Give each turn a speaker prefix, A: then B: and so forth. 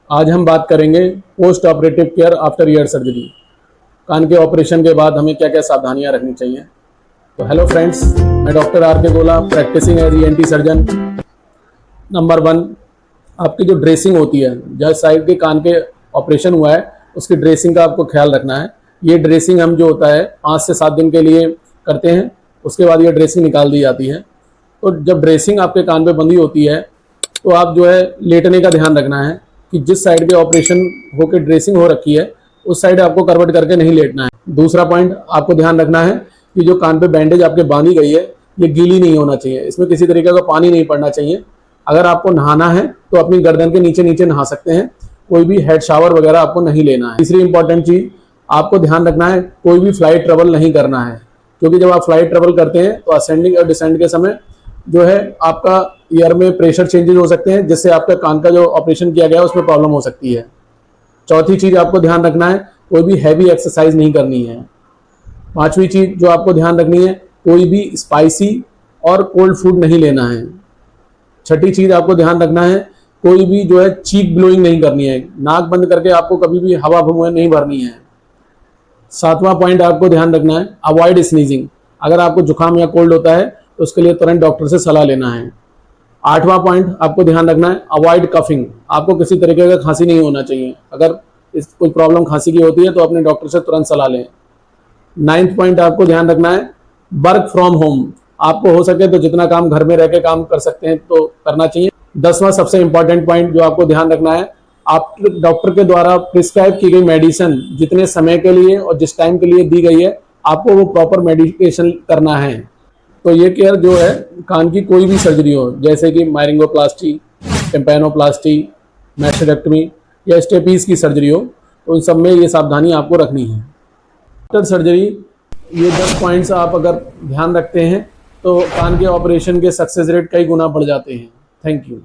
A: आज हम बात करेंगे post operative care after ear surgery. कान के ऑपरेशन के बाद हमें क्या क्या सावधानियां रखनी चाहिए। तो हेलो फ्रेंड्स, मैं doctor R K Gola, practising as ENT surgeon. Number 1, आपकी जो ड्रेसिंग होती है, जिस साइड के कान के ऑपरेशन हुआ है उसकी ड्रेसिंग का आपको ख्याल रखना है। ये ड्रेसिंग हम जो होता है 5 से 7 दिन के लिए करते हैं, उसके बाद ये ड्रेसिंग निकाल दी जाती है। तो जब ड्रेसिंग आपके कान पे बंधी होती है तो आप जो है लेटने का ध्यान रखना है कि जिस साइड पे ऑपरेशन होकर ड्रेसिंग हो रखी है उस साइड आपको करवट करके नहीं लेटना है। दूसरा पॉइंट आपको ध्यान रखना है कि जो कान पे बैंडेज आपके बांधी गई है ये गीली नहीं होना चाहिए, इसमें किसी तरीके का पानी नहीं पड़ना चाहिए। अगर आपको नहाना है तो अपनी गर्दन के नीचे नीचे नहा सकते हैं, कोई भी हेड शावर वगैरह आपको नहीं लेना है। तीसरी इंपॉर्टेंट चीज आपको ध्यान रखना है, कोई भी फ्लाइट ट्रेवल नहीं करना है, क्योंकि जब आप फ्लाइट ट्रेवल करते हैं तो असेंडिंग और डिसेंड के समय जो है आपका ईयर में प्रेशर चेंजेस हो सकते हैं, जिससे आपका कान का जो ऑपरेशन किया गया है उसमें प्रॉब्लम हो सकती है। चौथी चीज आपको ध्यान रखना है, कोई भी हैवी एक्सरसाइज नहीं करनी है। पांचवी चीज जो आपको ध्यान रखनी है, कोई भी स्पाइसी और कोल्ड फूड नहीं लेना है। छठी चीज आपको ध्यान रखना है, कोई भी जो है चीक ब्लोइंग नहीं करनी है, नाक बंद करके आपको कभी भी हवा भूमि नहीं भरनी है। सातवां पॉइंट आपको ध्यान रखना है, अवॉइड स्नीजिंग। अगर आपको जुकाम या कोल्ड होता है तो उसके लिए तुरंत डॉक्टर से सलाह लेना है। आठवां पॉइंट आपको ध्यान रखना है, अवॉइड कफिंग। आपको किसी तरीके का खांसी नहीं होना चाहिए, अगर इस कोई प्रॉब्लम खांसी की होती है तो अपने डॉक्टर से तुरंत सलाह लें। 9th पॉइंट आपको ध्यान रखना है, वर्क फ्रॉम होम। आपको हो सके तो जितना काम घर में रह के काम कर सकते हैं तो करना चाहिए। 10वां सबसे इंपॉर्टेंट पॉइंट जो आपको ध्यान रखना है, आप डॉक्टर के द्वारा प्रिस्क्राइब की गई मेडिसिन जितने समय के लिए और जिस टाइम के लिए दी गई है आपको वो प्रॉपर मेडिकेशन करना है। तो ये केयर जो है कान की कोई भी सर्जरी हो, जैसे कि मायरिंगोप्लास्टी, टिम्पैनोप्लास्टी, मैस्टेक्टमी या स्टेपीज की सर्जरी हो, तो उन सब में ये सावधानी आपको रखनी है। आफ्टर सर्जरी ये 10 पॉइंट्स आप अगर ध्यान रखते हैं तो कान के ऑपरेशन के सक्सेस रेट कई गुना बढ़ जाते हैं। Thank you.